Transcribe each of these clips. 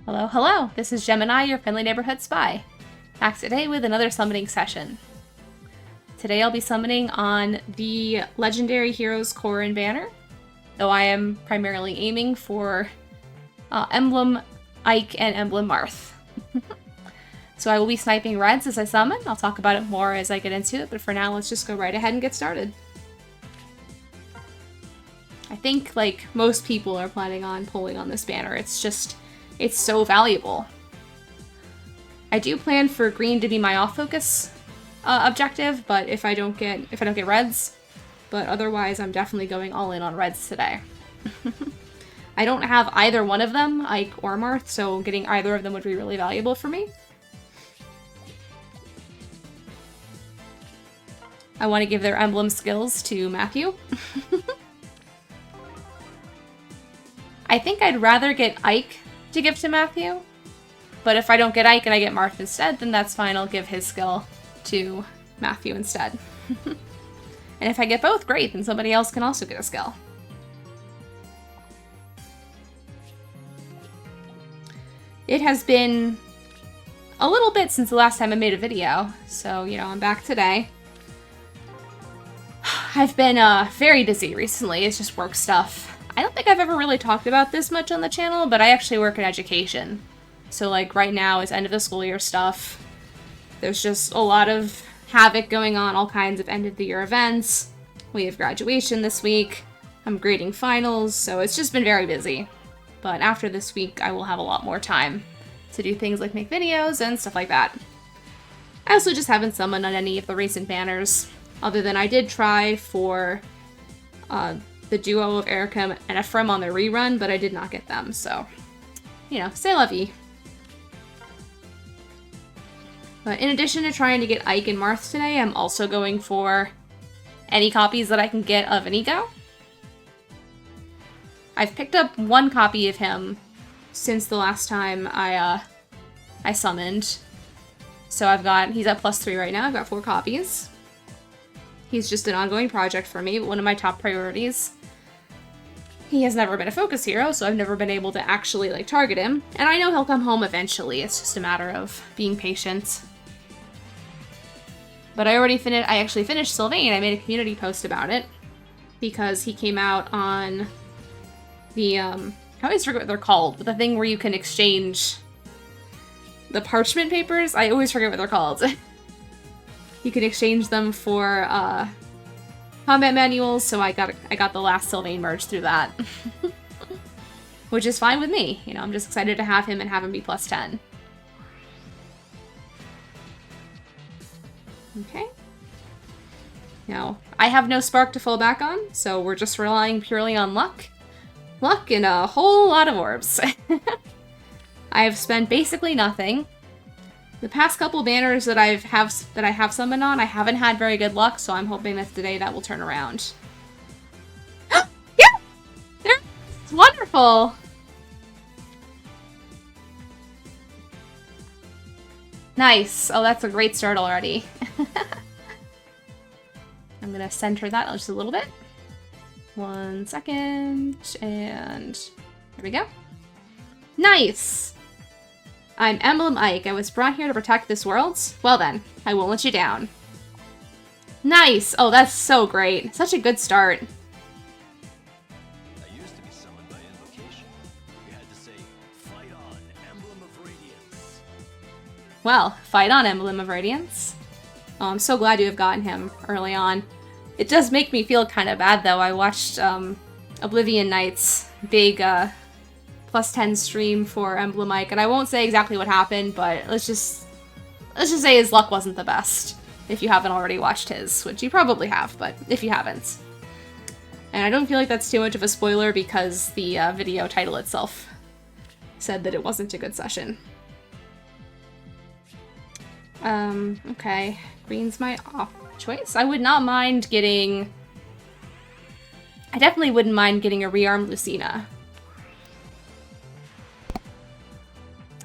Hello, hello! This is Gemini, your friendly neighborhood spy. Back today with another summoning session. Today I'll be summoning on the Legendary Heroes Corrin banner, though I am primarily aiming for Emblem Ike and Emblem Marth. So I will be sniping reds as I summon. I'll talk about it more as I get into it, but for now let's just go right ahead and get started. I think, like, most people are planning on pulling on this banner. It's so valuable. I do plan for green to be my off-focus objective, but if I don't get reds, but otherwise I'm definitely going all in on reds today. I don't have either one of them, Ike or Marth, so getting either of them would be really valuable for me. I want to give their emblem skills to Matthew. I think I'd rather get Ike to give to Matthew, but if I don't get Ike and I get Marth instead, then that's fine. I'll give his skill to Matthew instead. And if I get both, great, then somebody else can also get a skill. It has been a little bit since the last time I made a video, so, you know, I'm back today. I've been very busy recently. It's just work stuff. I don't think I've ever really talked about this much on the channel, but I actually work in education. So, like, right now is end of the school year stuff. There's just a lot of havoc going on, all kinds of end of the year events. We have graduation this week. I'm grading finals, so it's just been very busy. But after this week, I will have a lot more time to do things like make videos and stuff like that. I also just haven't summoned on any of the recent banners, other than I did try for the duo of Erica and Ephraim on their rerun, but I did not get them, so, you know, c'est la vie. But in addition to trying to get Ike and Marth today, I'm also going for any copies that I can get of Inigo. I've picked up one copy of him since the last time I summoned. So he's at +3 right now. I've got 4 copies. He's just an ongoing project for me, but one of my top priorities. He has never been a focus hero, so I've never been able to actually, like, target him. And I know he'll come home eventually. It's just a matter of being patient. But I actually finished Sylvain. I made a community post about it because he came out on the, I always forget what they're called, but the thing where you can exchange the parchment papers. I always forget what they're called. You can exchange them for, combat manuals, so I got the last Sylvain merge through that. Which is fine with me. You know, I'm just excited to have him and have him be +10. Okay. Now, I have no spark to fall back on, so we're just relying purely on luck. Luck and a whole lot of orbs. I have spent basically nothing. The past couple banners that I have summoned on, I haven't had very good luck, so I'm hoping that today that will turn around. Yeah! It's wonderful! Nice. Oh, that's a great start already. I'm gonna center that just a little bit. 1 second, and there we go. Nice! I'm Emblem Ike. I was brought here to protect this world. Well then, I won't let you down. Nice! Oh, that's so great. Such a good start. I used to be summoned by invocation. You had to say, "Fight on, Emblem of Radiance." Well, fight on, Emblem of Radiance. Oh, I'm so glad you have gotten him early on. It does make me feel kind of bad, though. I watched Oblivion Knight's big +10 stream for Emblem Ike, and I won't say exactly what happened, but let's just say his luck wasn't the best, if you haven't already watched his, which you probably have, but if you haven't. And I don't feel like that's too much of a spoiler because the video title itself said that it wasn't a good session. Okay. Green's my off choice. I would not mind getting... I definitely wouldn't mind getting a rearmed Lucina.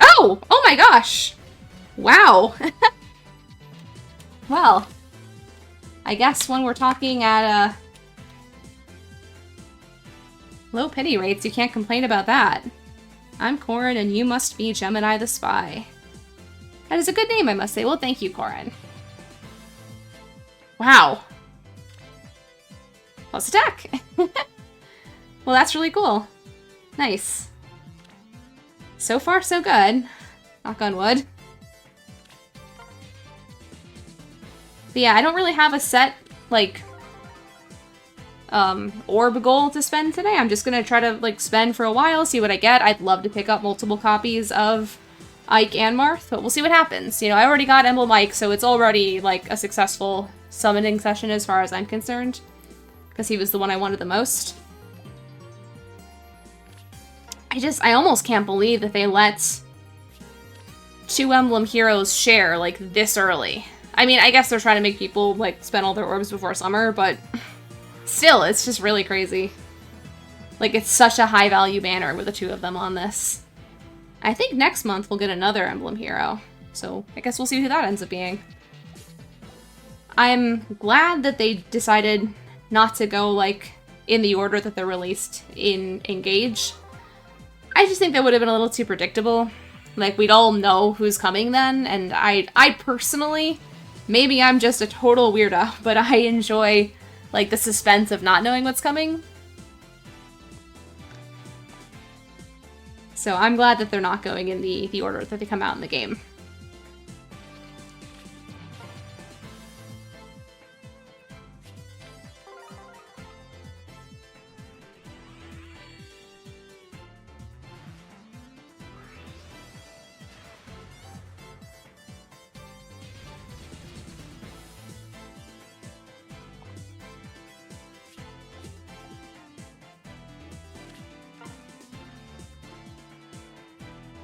Oh! Oh my gosh! Wow! Well, I guess when we're talking at low pity rates, you can't complain about that. I'm Corrin, and you must be Gemini the Spy. That is a good name, I must say. Well, thank you, Corrin. Wow. Plus attack. Well, that's really cool. Nice. So far, so good. Knock on wood. But yeah, I don't really have a set, like, orb goal to spend today. I'm just gonna try to, like, spend for a while, see what I get. I'd love to pick up multiple copies of Ike and Marth, but we'll see what happens. You know, I already got Emblem Ike, so it's already, like, a successful summoning session as far as I'm concerned. Because he was the one I wanted the most. I almost can't believe that they let 2 Emblem heroes share, like, this early. I mean, I guess they're trying to make people, like, spend all their orbs before summer, but still, it's just really crazy. Like, it's such a high-value banner with the 2 of them on this. I think next month we'll get another Emblem hero, so I guess we'll see who that ends up being. I'm glad that they decided not to go, like, in the order that they're released in Engage. I just think that would have been a little too predictable. Like, we'd all know who's coming then, and I personally, maybe I'm just a total weirdo, but I enjoy, like, the suspense of not knowing what's coming. So I'm glad that they're not going in the order that they come out in the game.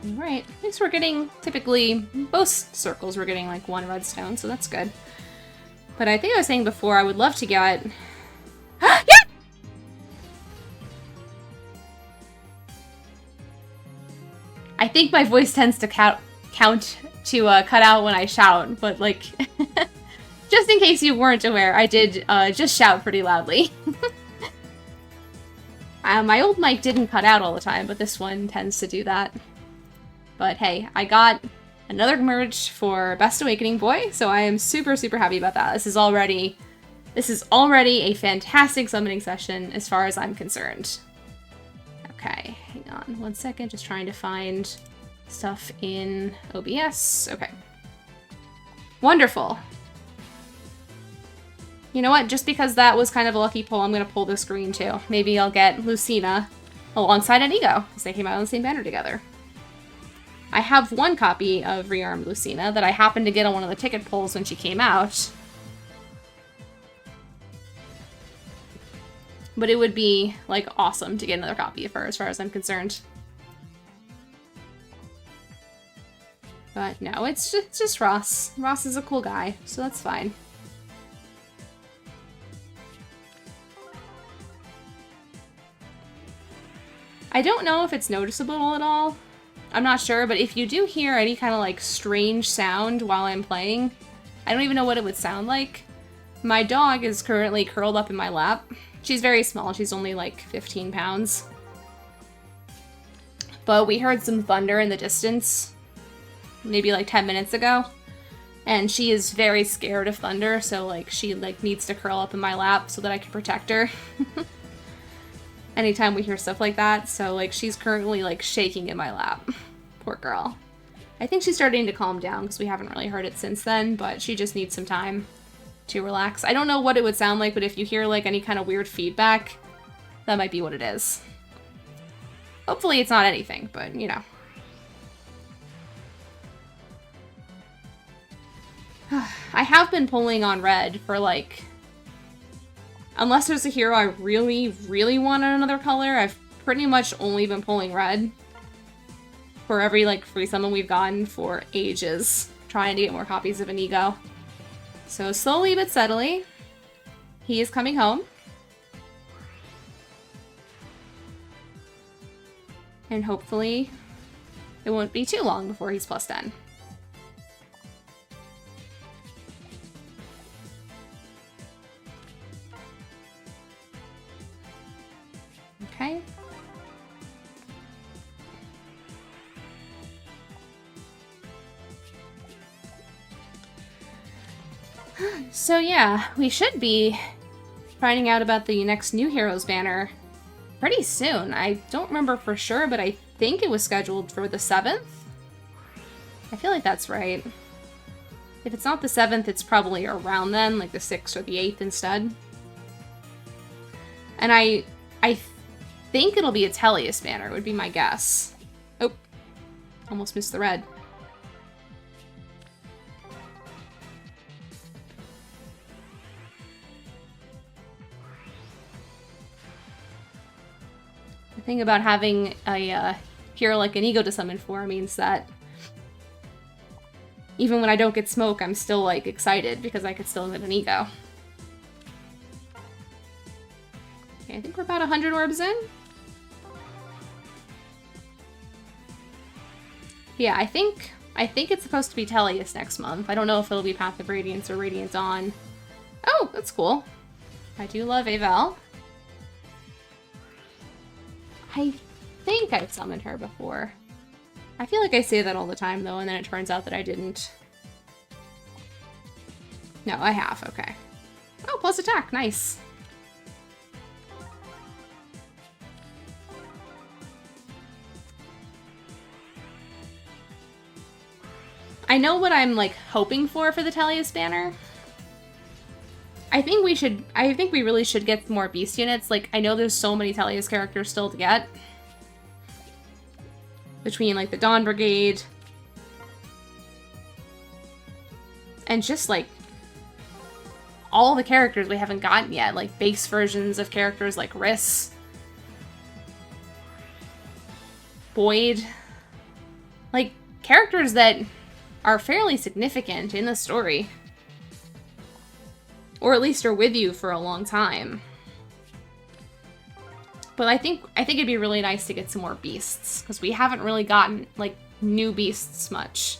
Alright, at least we're getting, typically, both circles we're getting like 1 redstone, so that's good. But I think I was saying before, I would love to get... Yeah! I think my voice tends to cut out when I shout, but like, just in case you weren't aware, I did just shout pretty loudly. My old mic didn't cut out all the time, but this one tends to do that. But hey, I got another merge for Best Awakening Boy, so I am super, super happy about that. This is already a fantastic summoning session as far as I'm concerned. Okay, hang on 1 second, just trying to find stuff in OBS. Okay. Wonderful. You know what, just because that was kind of a lucky pull, I'm gonna pull the screen too. Maybe I'll get Lucina alongside Inigo, because they came out on the same banner together. I have 1 copy of Rearmed Lucina that I happened to get on one of the ticket pulls when she came out. But it would be, like, awesome to get another copy of her, as far as I'm concerned. But no, it's just Ross. Ross is a cool guy, so that's fine. I don't know if it's noticeable at all. I'm not sure, but if you do hear any kind of, like, strange sound while I'm playing, I don't even know what it would sound like. My dog is currently curled up in my lap. She's very small. She's only, like, 15 pounds. But we heard some thunder in the distance, maybe, like, 10 minutes ago. And she is very scared of thunder, so, like, she, like, needs to curl up in my lap so that I can protect her. Anytime we hear stuff like that, so, like, she's currently, like, shaking in my lap. Poor girl. I think she's starting to calm down, because we haven't really heard it since then, but she just needs some time to relax. I don't know what it would sound like, but if you hear, like, any kind of weird feedback, that might be what it is. Hopefully it's not anything, but, you know. I have been pulling on red for, like... Unless there's a hero I really, really want in another color, I've pretty much only been pulling red for every, like, free summon we've gotten for ages, trying to get more copies of Inigo. So slowly but steadily, he is coming home. And hopefully it won't be too long before he's plus 10. Okay. So yeah, we should be finding out about the next New Heroes banner pretty soon. I don't remember for sure, but I think it was scheduled for the 7th. I feel like that's right. If it's not the 7th, it's probably around then, like the 6th or the 8th instead. And I think it'll be a Tellius banner, would be my guess. Oh, almost missed the red. The thing about having a hero like an Ego to summon for means that even when I don't get smoke, I'm still like excited because I could still get an Ego. Okay, I think we're about 100 orbs in. Yeah, I think it's supposed to be Tellius next month. I don't know if it'll be Path of Radiance or Radiant Dawn. Oh, that's cool. I do love Avel. I think I've summoned her before. I feel like I say that all the time, though, and then it turns out that I didn't. No, I have. Okay. Oh, plus attack. Nice. I know what I'm, like, hoping for the Tellius banner. I think we really should get more beast units. Like, I know there's so many Tellius characters still to get. Between, like, the Dawn Brigade. And just, like, all the characters we haven't gotten yet. Like, base versions of characters like Riss. Boyd. Like, characters that are fairly significant in the story. Or at least are with you for a long time. But I think it'd be really nice to get some more beasts, because we haven't really gotten, like, new beasts much.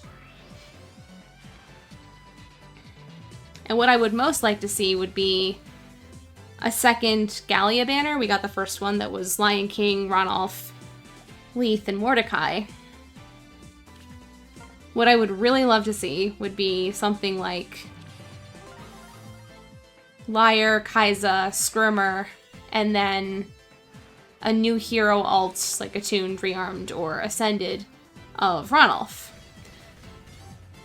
And what I would most like to see would be a second Gallia banner. We got the first one that was Lion King, Ranulf, Leith, and Mordecai. What I would really love to see would be something like Lyre, Kai'Sa, Skirmer, and then a new hero alt, like Attuned, Rearmed, or Ascended of Ranulf.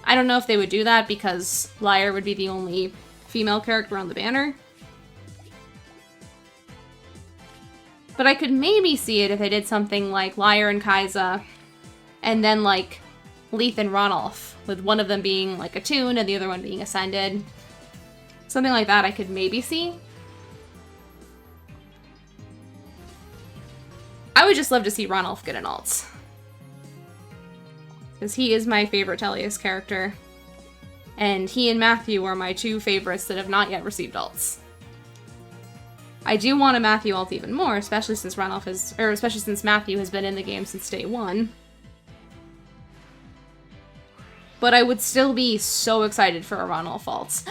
I don't know if they would do that because Lyre would be the only female character on the banner. But I could maybe see it if they did something like Lyre and Kai'Sa, and then like Leith and Ranulf, with one of them being like Attuned and the other one being Ascended. Something like that I could maybe see. I would just love to see Ranulf get an alt. Because he is my favorite Tellius character. And he and Matthew are my two favorites that have not yet received alts. I do want a Matthew alt even more, especially since Matthew has been in the game since day one. But I would still be so excited for a Ranulf alt.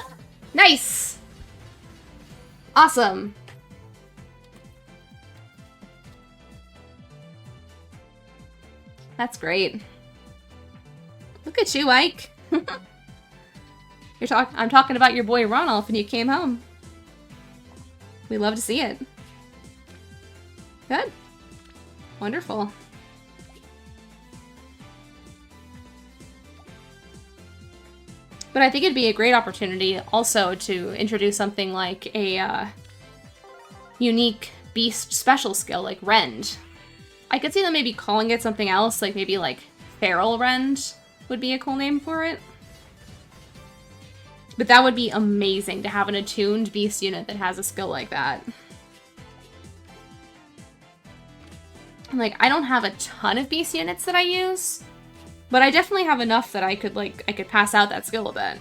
Nice! Awesome! That's great. Look at you, Ike! I'm talking about your boy Ranulf and you came home. We love to see it. Good. Wonderful. But I think it'd be a great opportunity also to introduce something like a unique beast special skill like Rend. I could see them maybe calling it something else, like maybe like Feral Rend would be a cool name for it. But that would be amazing to have an attuned beast unit that has a skill like that. Like, I don't have a ton of beast units that I use, but I definitely have enough that I could pass out that skill a bit.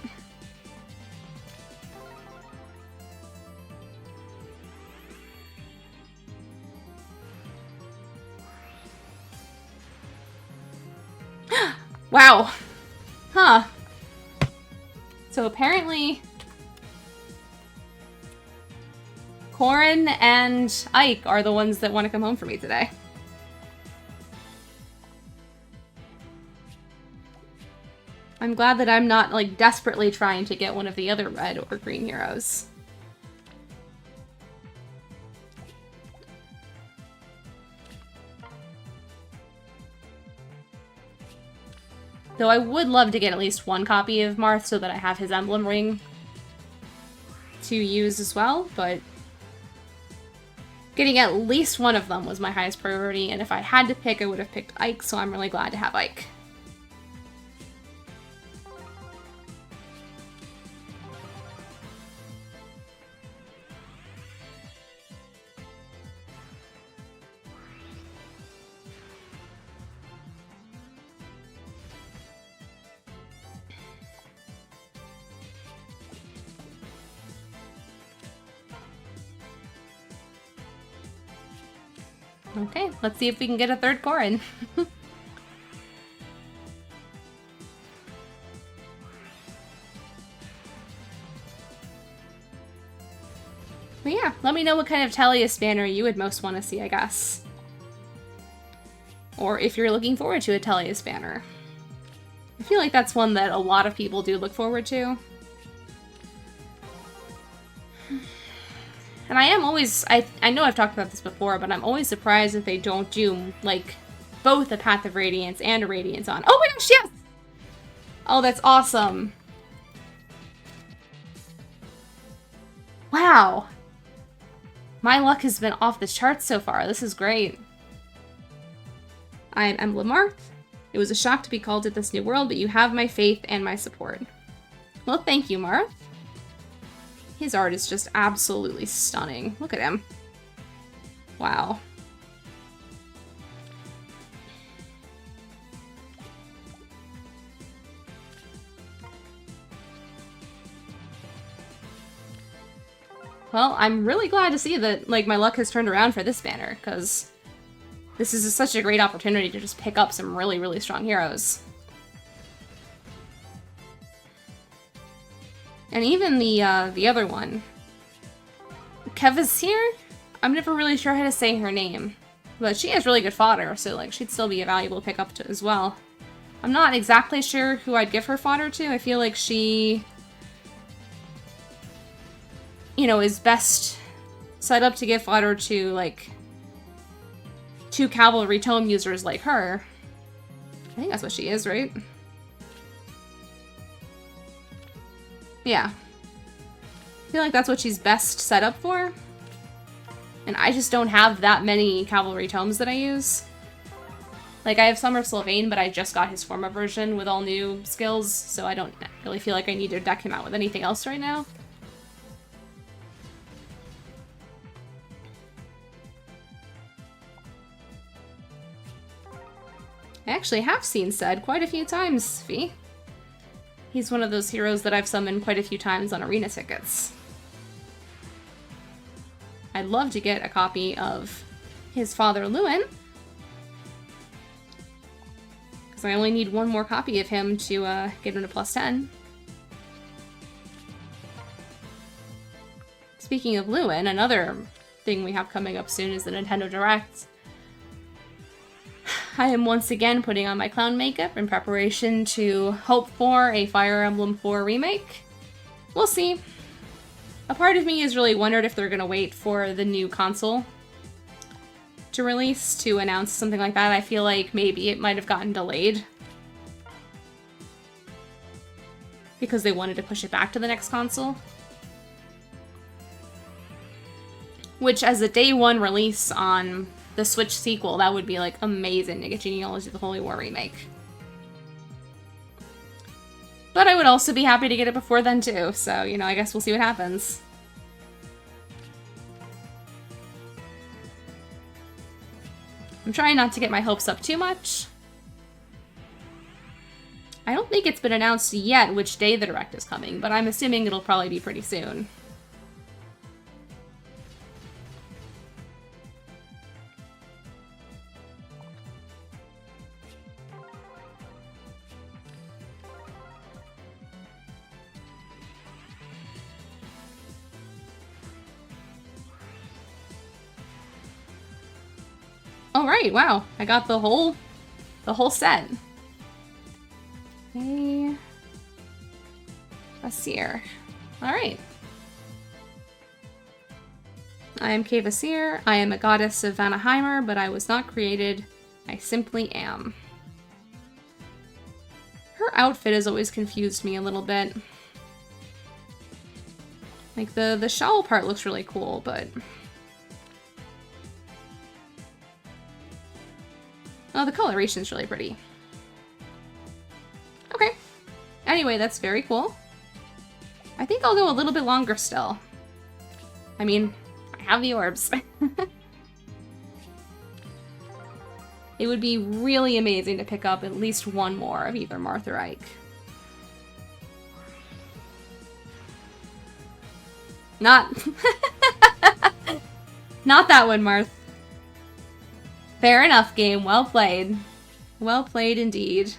Wow. Huh. So apparently Corrin and Ike are the ones that want to come home for me today. I'm glad that I'm not, like, desperately trying to get one of the other red or green heroes. Though I would love to get at least one copy of Marth so that I have his emblem ring to use as well, but getting at least one of them was my highest priority, and if I had to pick, I would have picked Ike, so I'm really glad to have Ike. Okay, let's see if we can get a third Corrin. But yeah, let me know what kind of Tellius banner you would most want to see, I guess. Or if you're looking forward to a Tellius banner. I feel like that's one that a lot of people do look forward to. And I am always, I know I've talked about this before, but I'm always surprised that they don't do, like, both a Path of Radiance and a Radiance on. Oh my gosh, yes! Oh, that's awesome. Wow. My luck has been off the charts so far. This is great. I am Emblem Marth. It was a shock to be called to this new world, but you have my faith and my support. Well, thank you, Marth. His art is just absolutely stunning. Look at him. Wow. Well, I'm really glad to see that, like, my luck has turned around for this banner, because this is such a great opportunity to just pick up some really, really strong heroes. And even the other one. Kevasir? I'm never really sure how to say her name. But she has really good fodder, so like she'd still be a valuable pickup to as well. I'm not exactly sure who I'd give her fodder to. I feel like she, you know, is best set up to give fodder to, like, 2 cavalry tome users like her. I think that's what she is, right? Yeah. I feel like that's what she's best set up for. And I just don't have that many cavalry tomes that I use. Like, I have Summer Sylvain, but I just got his Forma version with all new skills, so I don't really feel like I need to deck him out with anything else right now. I actually have seen Ced quite a few times, Fee. He's one of those heroes that I've summoned quite a few times on arena tickets. I'd love to get a copy of his father, Lewin. Because I only need one more copy of him to get him to +10. Speaking of Lewin, another thing we have coming up soon is the Nintendo Direct. I am once again putting on my clown makeup in preparation to hope for a Fire Emblem 4 remake. We'll see. A part of me has really wondered if they're going to wait for the new console to release to announce something like that. I feel like maybe it might have gotten delayed because they wanted to push it back to the next console. Which, as a day one release on the Switch sequel, that would be, like, amazing to get Genealogy of the Holy War remake. But I would also be happy to get it before then, too, so, you know, I guess we'll see what happens. I'm trying not to get my hopes up too much. I don't think it's been announced yet which day the Direct is coming, but I'm assuming it'll probably be pretty soon. Alright, wow. I got the whole set. Okay. A seer. Alright. I am Kavasir. I am a goddess of Vanaheimer, but I was not created. I simply am. Her outfit has always confused me a little bit. Like, the shawl part looks really cool, but... Oh, the coloration's really pretty. Okay. Anyway, that's very cool. I think I'll go a little bit longer still. I mean, I have the orbs. It would be really amazing to pick up at least one more of either Marth or Ike. Not... Not that one, Marth. Fair enough, game. Well played. Well played indeed.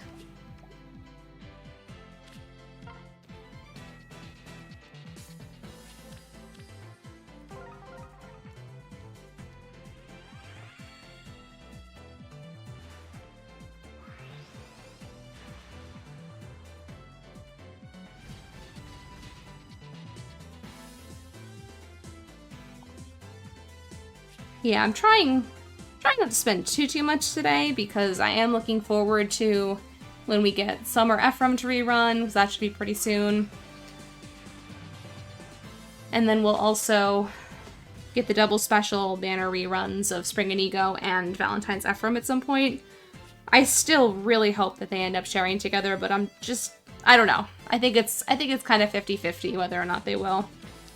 Yeah, I'm trying not to spend too much today because I am looking forward to when we get Summer Ephraim to rerun, because that should be pretty soon. And then we'll also get the double special banner reruns of Spring Inigo and Valentine's Ephraim at some point. I still really hope that they end up sharing together, but I don't know. I think it's kind of 50-50 whether or not they will.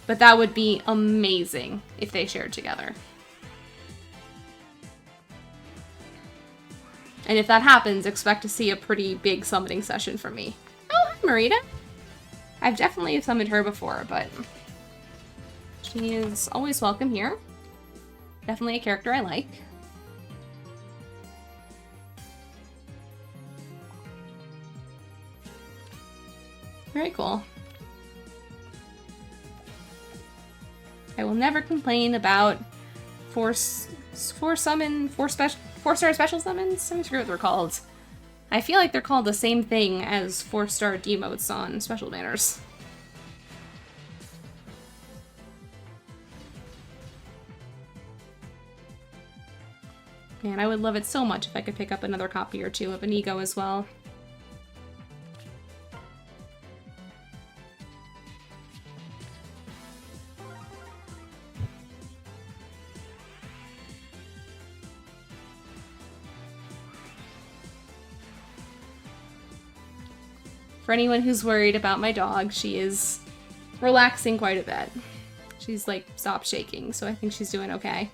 But that would be amazing if they shared together. And if that happens, expect to see a pretty big summoning session from me. Oh, hi, Marita. I've definitely summoned her before, but she is always welcome here. Definitely a character I like. Very cool. I will never complain about four-star special summons? I forget what they're called. I feel like they're called the same thing as 4-star demotes on special banners. Man, I would love it so much if I could pick up another copy or two of Inigo as well. For anyone who's worried about my dog, she is relaxing quite a bit. She's like stopped shaking, so I think she's doing okay.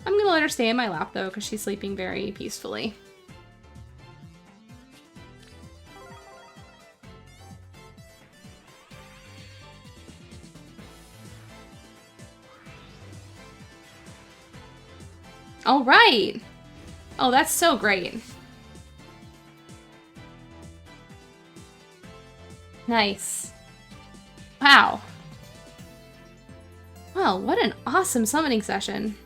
I'm gonna let her stay in my lap though, because she's sleeping very peacefully. All right. Oh, that's so great. Nice. Wow. Well, what an awesome summoning session.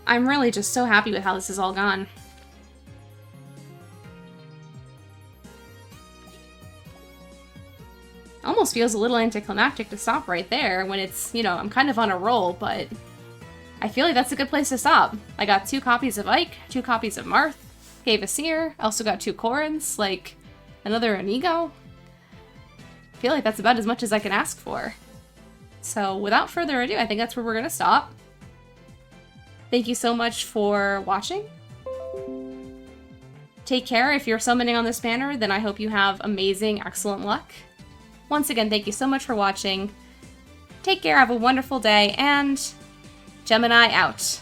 I'm really just so happy with how this has all gone. Almost feels a little anticlimactic to stop right there when it's, you know, I'm kind of on a roll, but I feel like that's a good place to stop. I got 2 copies of Ike, 2 copies of Marth, gave a Seer, also got 2 Corrins, like another Inigo. I feel like that's about as much as I can ask for. So without further ado, I think that's where we're gonna stop. Thank you so much for watching. Take care. If you're summoning on this banner, then I hope you have amazing, excellent luck. Once again, thank you so much for watching. Take care, have a wonderful day, and Gemini out.